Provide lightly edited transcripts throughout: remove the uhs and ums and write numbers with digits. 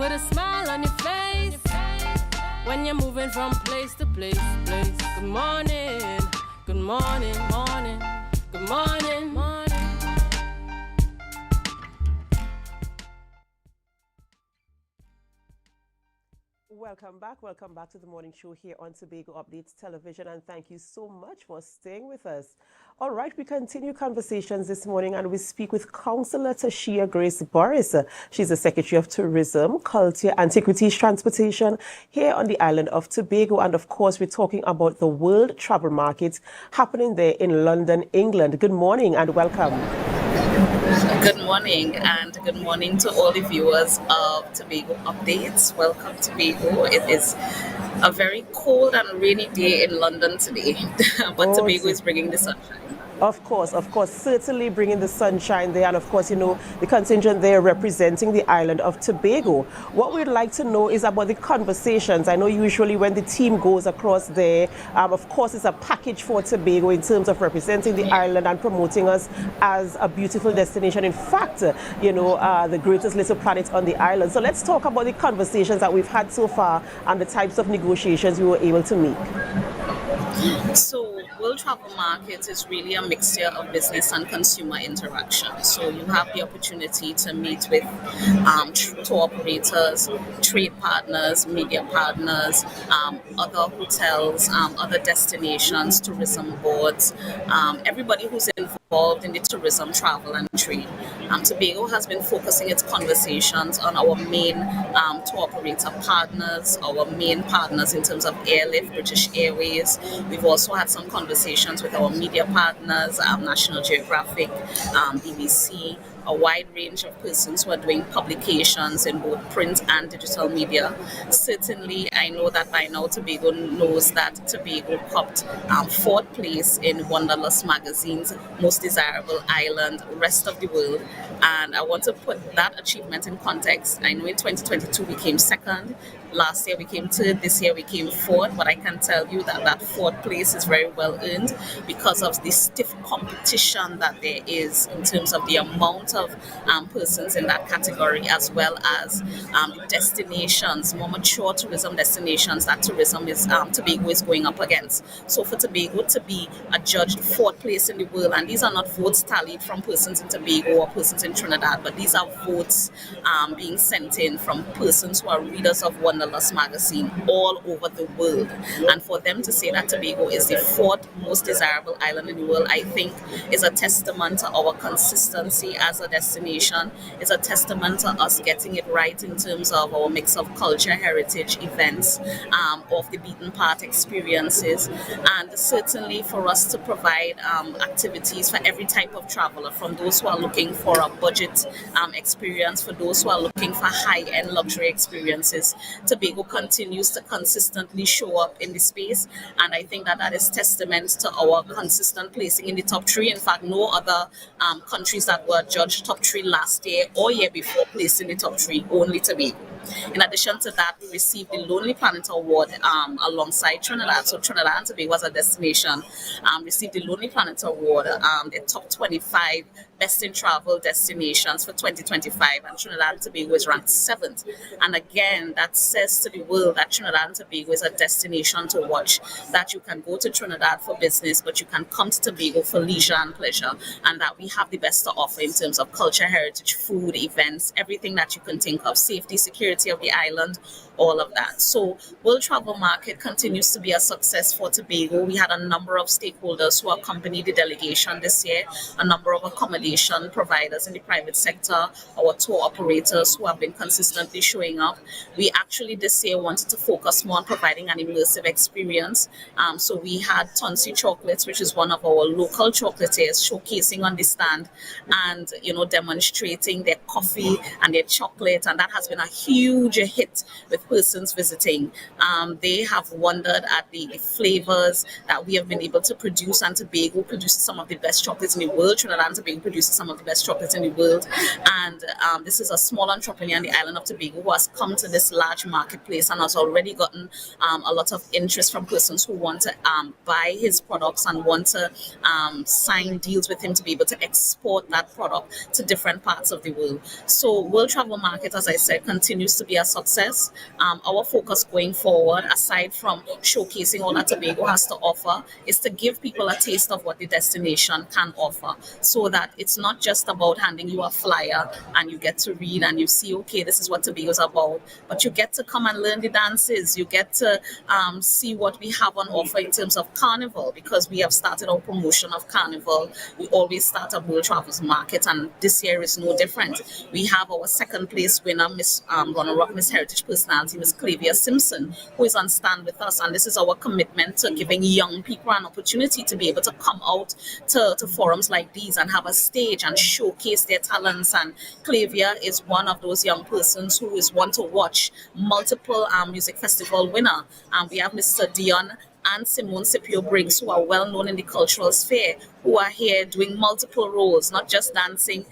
put a smile on your face when you're moving from place to place. Good morning, good morning, morning, good morning, morning. Welcome back to the morning show here on Tobago Updates Television, and thank you so much for staying with us. All right, we continue conversations this morning and we speak with Councillor Tashia Grace Burris. She's the Secretary of Tourism, Culture, Antiquities, Transportation here on the island of Tobago, and of course we're talking about the World Travel Market happening there in London, England. Good morning and welcome. Good morning, and good morning to all the viewers of Tobago Updates. Welcome to Tobago. It is a very cold and rainy day in London today, but Tobago is bringing the sunshine. Of course, certainly bringing the sunshine there, and of course, you know, the contingent there representing the island of Tobago. What we'd like to know is about the conversations. I know usually when the team goes across there, of course, it's a package for Tobago in terms of representing the island and promoting us as a beautiful destination. In fact, you know, the greatest little planet on the island. So let's talk about the conversations that we've had so far and the types of negotiations we were able to make. So World Travel Market is really a mixture of business and consumer interaction. So you have the opportunity to meet with tour operators, trade partners, media partners, other hotels, other destinations, tourism boards, everybody who's involved in the tourism, travel and trade. Tobago has been focusing its conversations on our main tour operator partners, our main partners in terms of airlift, British Airways. We've also had some conversations with our media partners, National Geographic, BBC, a wide range of persons who are doing publications in both print and digital media. Certainly, I know that by now Tobago knows that Tobago copped 4th place in Wanderlust magazine's Most Desirable Island, Rest of the World. And I want to put that achievement in context. I know in 2022 we came 2nd. Last year we came 3rd, this year we came 4th, but I can tell you that that 4th place is very well earned because of the stiff competition that there is in terms of the amount of persons in that category, as well as destinations, more mature tourism destinations that Tobago is going up against. So for Tobago to be adjudged 4th place in the world, and these are not votes tallied from persons in Tobago or persons in Trinidad, but these are votes being sent in from persons who are readers of Wanderlust magazine all over the world. And for them to say that Tobago is the 4th most desirable island in the world, I think is a testament to our consistency as a destination. It's a testament to us getting it right in terms of our mix of culture, heritage, events, off the beaten path experiences, and certainly for us to provide activities for every type of traveler, from those who are looking for a budget experience, for those who are looking for high-end luxury experiences. Tobago continues to consistently show up in the space, and I think that that is testament to our consistent placing in the top 3. In fact, no other countries that were judged top 3 last year or year before placed in the top 3, only Tobago. In addition to that, we received the Lonely Planet Award alongside Trinidad. So Trinidad and Tobago as a destination received the Lonely Planet Award, the top 25 best in travel destinations for 2025, and Trinidad and Tobago is ranked 7th. And again, that says to the world that Trinidad and Tobago is a destination to watch, that you can go to Trinidad for business, but you can come to Tobago for leisure and pleasure, and that we have the best to offer in terms of culture, heritage, food, events, everything that you can think of, safety, security of the island, all of that. So World Travel Market continues to be a success for Tobago. We had a number of stakeholders who accompanied the delegation this year, a number of accommodation providers in the private sector, our tour operators who have been consistently showing up. We actually this year wanted to focus more on providing an immersive experience. So we had Tonsi Chocolates, which is one of our local chocolatiers, showcasing on the stand and, you know, demonstrating their coffee and their chocolate, and that has been a huge hit with persons visiting. They have wondered at the flavors that we have been able to produce, and Tobago produces some of the best chocolates in the world. Trinidad and Tobago produces produces some of the best chocolate in the world. And this is a small entrepreneur on the island of Tobago who has come to this large marketplace and has already gotten a lot of interest from persons who want to buy his products and want to sign deals with him to be able to export that product to different parts of the world. So World Travel Market, as I said, continues to be a success. Our focus going forward, aside from showcasing all that Tobago has to offer, is to give people a taste of what the destination can offer, so that it's not just about handing you a flyer and you get to read and you see, okay, this is what Tobago is about, but you get to come and learn the dances. You get to see what we have on offer in terms of Carnival, because we have started our promotion of Carnival. We always start at World Travels Market, and this year is no different. We have our second place winner, Miss Runner-Up Miss Heritage Personality, Miss Clavia Simpson, who is on stand with us, and this is our commitment to giving young people an opportunity to be able to come out to forums like these and have a stage and showcase their talents. And Clavia is one of those young persons who is one to watch. Multiple music festival winner. We have Mr. Dion and Simone Scipio Briggs, who are well known in the cultural sphere, who are here doing multiple roles, not just dancing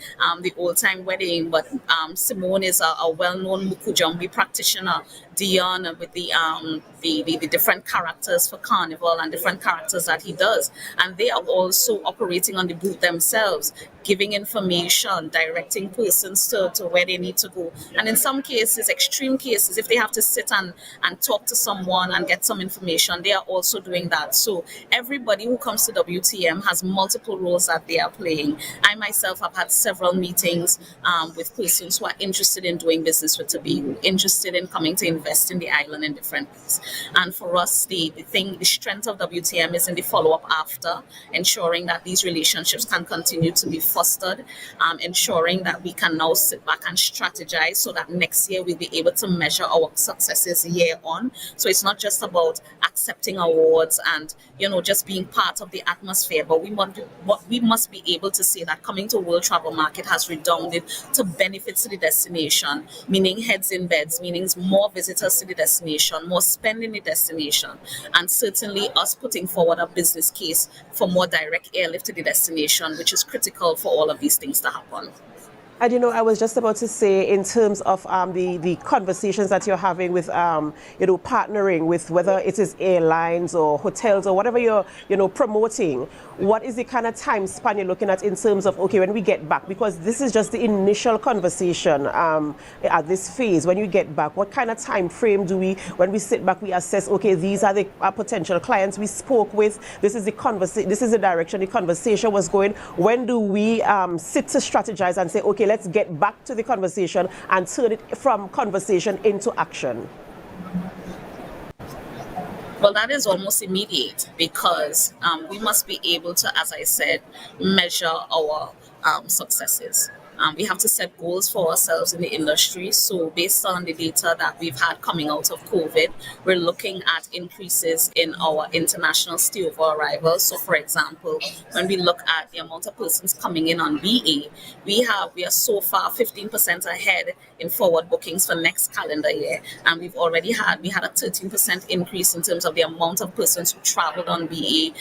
the old time wedding, but Simone is a well-known Mukujambi practitioner. Dion with the different characters for Carnival and different characters that he does. And they are also operating on the booth themselves, giving information, directing persons to where they need to go. And in some cases, extreme cases, if they have to sit and talk to someone and get some information, they are also doing that. So everybody who comes to WTM has multiple roles that they are playing. I myself have had several meetings with persons who are interested in doing business with Tobago, interested in coming to invest in the island in different ways. And for us, the strength of WTM is in the follow-up after, ensuring that these relationships can continue to be fostered, ensuring that we can now sit back and strategize so that next year we'll be able to measure our successes year on. So it's not just about accepting awards and, just being part of the atmosphere, but we must be able to say that coming to World Travel Market has redounded to benefits to the destination, meaning heads in beds, meaning more visitors to the destination, more spend in the destination, and certainly us putting forward a business case for more direct airlift to the destination, which is critical for all of these things to happen. And I was just about to say, in terms of the conversations that you're having with partnering with, whether it is airlines or hotels or whatever you're promoting, what is the kind of time span you're looking at in terms of, okay, when we get back, because this is just the initial conversation at this phase. When you get back, what kind of time frame do we, when we sit back, we assess, okay, these are the potential clients we spoke with, this is the direction the conversation was going. When do we sit to strategize and say, okay, let's get back to the conversation and turn it from conversation into action? Well, that is almost immediate, because we must be able to, as I said, measure our successes. We have to set goals for ourselves in the industry. So based on the data that we've had coming out of COVID, we're looking at increases in our international stayover arrivals. So for example, when we look at the amount of persons coming in on BA, we are so far 15% ahead in forward bookings for next calendar year. And we had a 13% increase in terms of the amount of persons who traveled on BA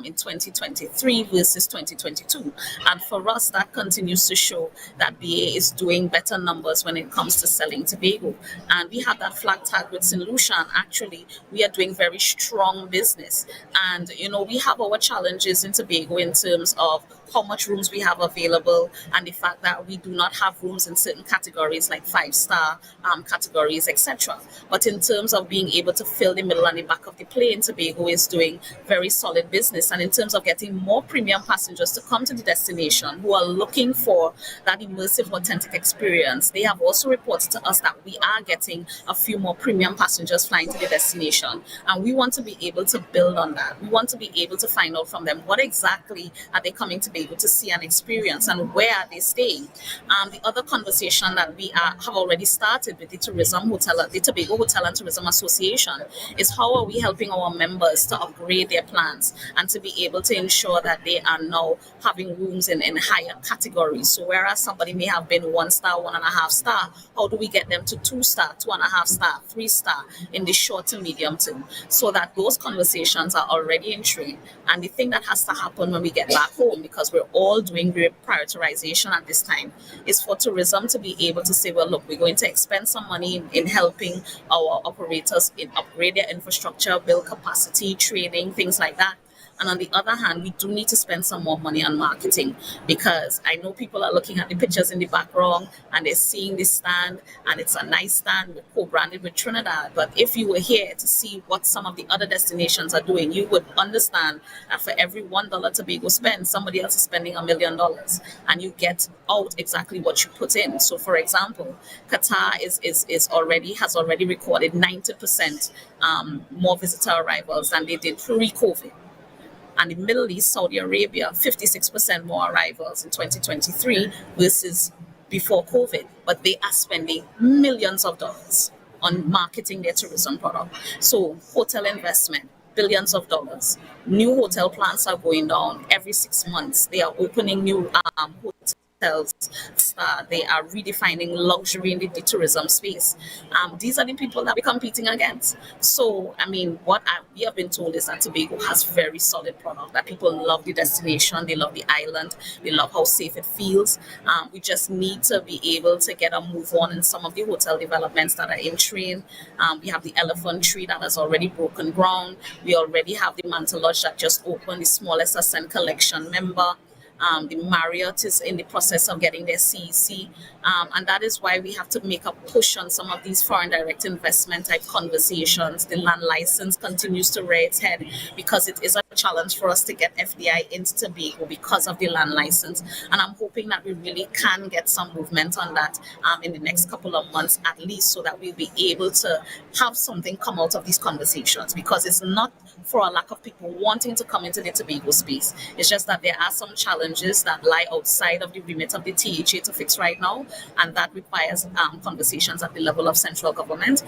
in 2023 versus 2022. And for us, that continues to show that BA is doing better numbers when it comes to selling Tobago. And we have that flag tag with St. Lucia. Actually, we are doing very strong business. And, we have our challenges in Tobago in terms of how much rooms we have available and the fact that we do not have rooms in certain categories like 5-star categories, etc. But in terms of being able to fill the middle and the back of the plane, Tobago is doing very solid business. And in terms of getting more premium passengers to come to the destination who are looking for that immersive, authentic experience, they have also reported to us that we are getting a few more premium passengers flying to the destination. And we want to be able to build on that. We want to be able to find out from them what exactly are they coming to be able to see and experience, and where are they staying. The other conversation that we have already started with the Tobago Hotel and Tourism Association is how are we helping our members to upgrade their plans and to be able to ensure that they are now having rooms in higher categories. So whereas somebody may have been 1 star, 1.5 star. How do we get them to 2 star, 2.5 star, 3 star in the short to medium term, so that those conversations are already in train? And the thing that has to happen when we get back home, because we're all doing prioritization at this time, is for tourism to be able to say, well, look, we're going to expend some money in helping our operators in upgrade their infrastructure, build capacity, training, things like that. And on the other hand, we do need to spend some more money on marketing, because I know people are looking at the pictures in the background and they're seeing this stand, and it's a nice stand, we're co-branded with Trinidad. But if you were here to see what some of the other destinations are doing, you would understand that for every $1 Tobago spends, somebody else is spending $1 million, and you get out exactly what you put in. So for example, Qatar has already recorded 90% more visitor arrivals than they did pre-COVID. And the Middle East, Saudi Arabia, 56% more arrivals in 2023 versus before COVID. But they are spending millions of dollars on marketing their tourism product. So hotel investment, billions of dollars. New hotel plants are going down every 6 months. They are opening new hotels. They are redefining luxury in the tourism space. These are the people that we're competing against. So, I mean, we have been told is that Tobago has very solid product, that people love the destination, they love the island, they love how safe it feels. We just need to be able to get a move on in some of the hotel developments that are in train. We have the Elephant Tree that has already broken ground. We already have the Mantle Lodge that just opened, the smallest Ascent Collection member. The Marriott is in the process of getting their CEC. And that is why we have to make a push on some of these foreign direct investment type conversations. The land license continues to rear its head, because it is a challenge for us to get FDI into Tobago because of the land license. And I'm hoping that we really can get some movement on that in the next couple of months at least, so that we'll be able to have something come out of these conversations, because it's not for a lack of people wanting to come into the Tobago space. It's just that there are some challenges that lie outside of the remit of the THA to fix right now, and that requires conversations at the level of central government.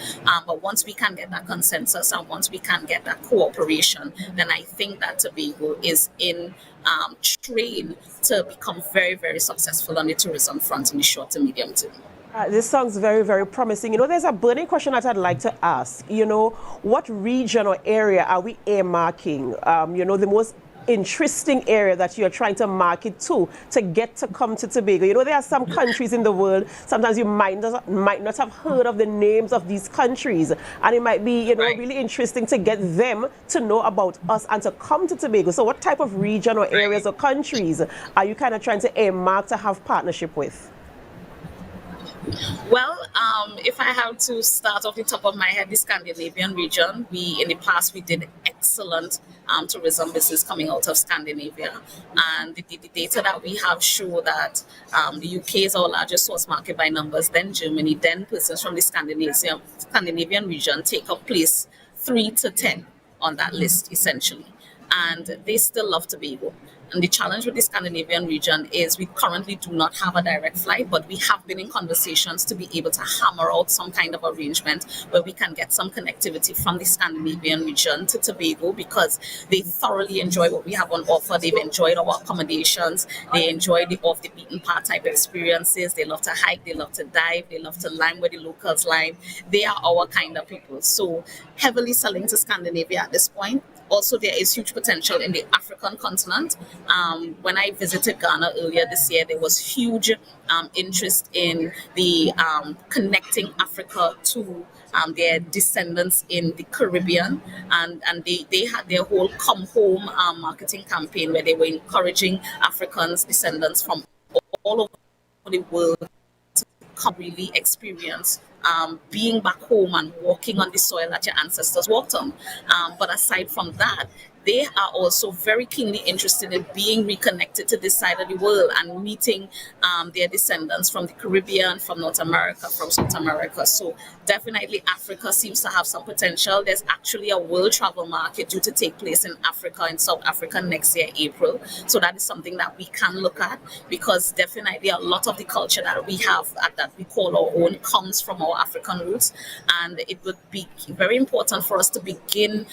But once we can get that consensus and once we can get that cooperation, then I think that Tobago is in train to become very, very successful on the tourism front in the short to medium term. This sounds very, very promising. There's a burning question that I'd like to ask. What region or area are we earmarking? The most interesting area that you're trying to market to get to come to Tobago. There are some countries in the world, sometimes you might not have heard of the names of these countries, and it might be really interesting to get them to know about us and to come to Tobago. So what type of region or areas or countries are you kind of trying to earmark to have partnership with? Well, if I have to start off the top of my head, the Scandinavian region, in the past we did excellent tourism business coming out of Scandinavia, and the data that we have show that the UK is our largest source market by numbers, then Germany, then persons from the Scandinavian region take up place 3 to 10 on that list essentially, and they still love Tobago. And the challenge with the Scandinavian region is we currently do not have a direct flight, but we have been in conversations to be able to hammer out some kind of arrangement where we can get some connectivity from the Scandinavian region to Tobago, because they thoroughly enjoy what we have on offer. They've enjoyed our accommodations. They enjoy the off the beaten path type experiences. They love to hike. They love to dive. They love to lime where the locals lime. They are our kind of people. So heavily selling to Scandinavia at this point. Also, there is huge potential in the African continent. When I visited Ghana earlier this year, there was huge interest in the connecting Africa to their descendants in the Caribbean, and they had their whole Come Home marketing campaign where they were encouraging Africans, descendants from all over the world to come really experience being back home and walking on the soil that your ancestors walked on. But aside from that, they are also very keenly interested in being reconnected to this side of the world and meeting their descendants from the Caribbean, from North America, from South America. So definitely Africa seems to have some potential. There's actually a world travel market due to take place in Africa, in South Africa next year, April. So that is something that we can look at, because definitely a lot of the culture that we have that we call our own comes from our our African roots, and it would be very important for us to begin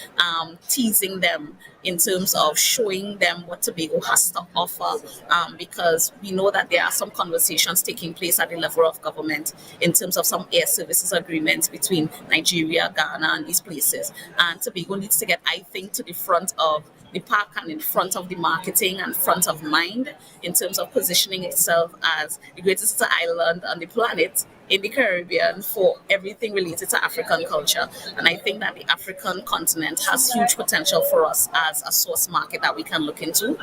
teasing them in terms of showing them what Tobago has to offer, because we know that there are some conversations taking place at the level of government in terms of some air services agreements between Nigeria, Ghana, and these places. And Tobago needs to get, I think, to the front of the pack and in front of the marketing and front of mind in terms of positioning itself as the greatest island on the planet in the Caribbean for everything related to African culture. And I think that the African continent has huge potential for us as a source market that we can look into.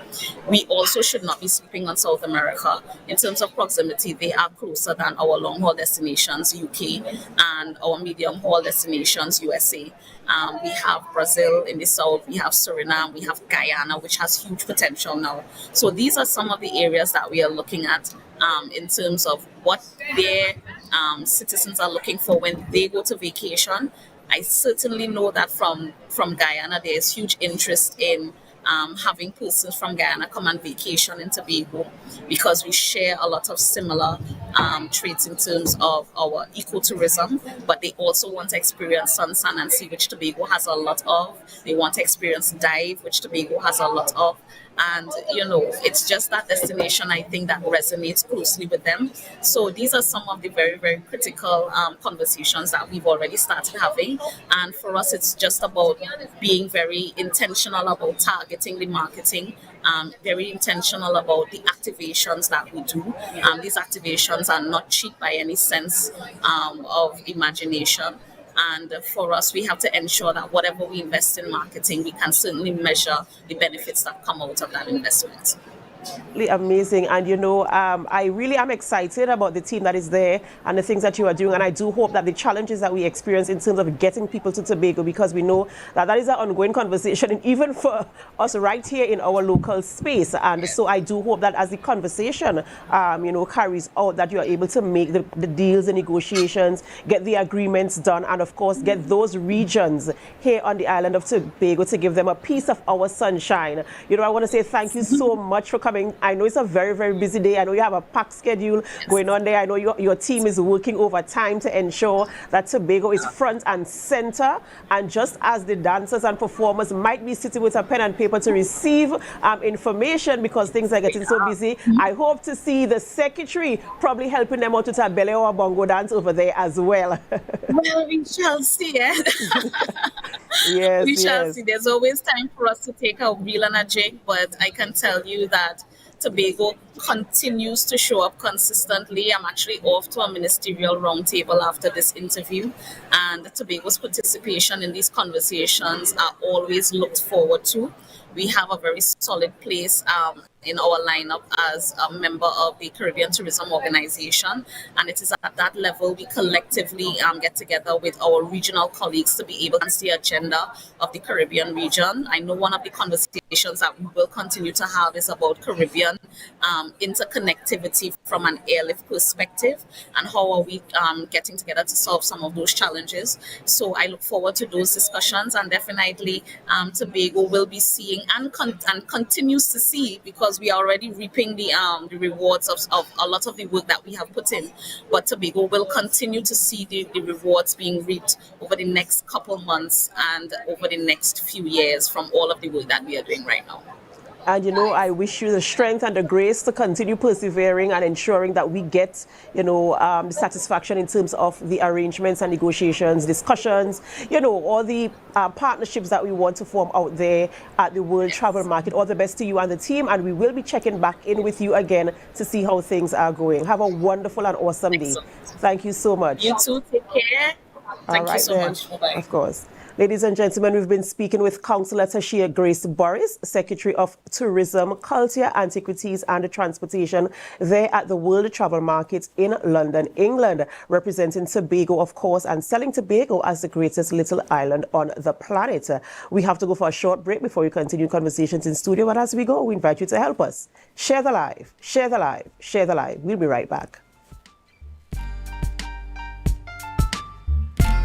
We also should not be sleeping on South America. In terms of proximity, they are closer than our long-haul destinations, UK, and our medium-haul destinations, USA. We have Brazil in the south, we have Suriname, we have Guyana, which has huge potential now. So these are some of the areas that we are looking at in terms of what their citizens are looking for when they go to vacation. I certainly know that from Guyana, there is huge interest in having persons from Guyana come on vacation in Tobago, because we share a lot of similar traits in terms of our ecotourism, but they also want to experience sun, sand, and sea, which Tobago has a lot of. They want to experience dive, which Tobago has a lot of. And, it's just that destination, I think, that resonates closely with them. So these are some of the very, very critical conversations that we've already started having. And for us, it's just about being very intentional about targeting the marketing, very intentional about the activations that we do. These activations are not cheap by any sense of imagination. And for us, we have to ensure that whatever we invest in marketing, we can certainly measure the benefits that come out of that investment. Amazing. And I really am excited about the team that is there and the things that you are doing, and I do hope that the challenges that we experience in terms of getting people to Tobago, because we know that is an ongoing conversation, and even for us right here in our local space. And so I do hope that as the conversation carries out, that you are able to make the deals, the negotiations, get the agreements done, and of course get those regions here on the island of Tobago to give them a piece of our sunshine. I want to say thank you so much for coming. I know it's a very, very busy day. I know you have a packed schedule going on there. I know your team is working overtime to ensure that Tobago is front and center. And just as the dancers and performers might be sitting with a pen and paper to receive information because things are getting so busy, I hope to see the secretary probably helping them out with a belly or a bongo dance over there as well. Well, we shall see. Yes, we shall see. There's always time for us to take a reel and a jig, but I can tell you that Tobago continues to show up consistently. I'm actually off to a ministerial roundtable after this interview, and Tobago's participation in these conversations are always looked forward to. We have a very solid place in our lineup as a member of the Caribbean Tourism Organization, and it is at that level we collectively get together with our regional colleagues to be able to see the agenda of the Caribbean region. I know one of the conversations that we will continue to have is about Caribbean interconnectivity from an airlift perspective, and how are we getting together to solve some of those challenges. So I look forward to those discussions, and definitely Tobago will be seeing and continues to see, because we are already reaping the rewards of a lot of the work that we have put in. But Tobago will continue to see the rewards being reaped over the next couple months and over the next few years from all of the work that we are doing right now. And I wish you the strength and the grace to continue persevering and ensuring that we get, the satisfaction in terms of the arrangements and negotiations, discussions, all the partnerships that we want to form out there at the World Travel Market. All the best to you and the team, and we will be checking back in with you again to see how things are going. Have a wonderful and awesome day. Thank you so much. You too. Take care. Thank you so much. Bye-bye. Of course. Ladies and gentlemen, we've been speaking with Councillor Tashia Grace Burris, Secretary of Tourism, Culture, Antiquities and Transportation, there at the World Travel Market in London, England, representing Tobago, of course, and selling Tobago as the greatest little island on the planet. We have to go for a short break before we continue conversations in studio, but as we go, we invite you to help us. Share the live, share the live, share the live. We'll be right back.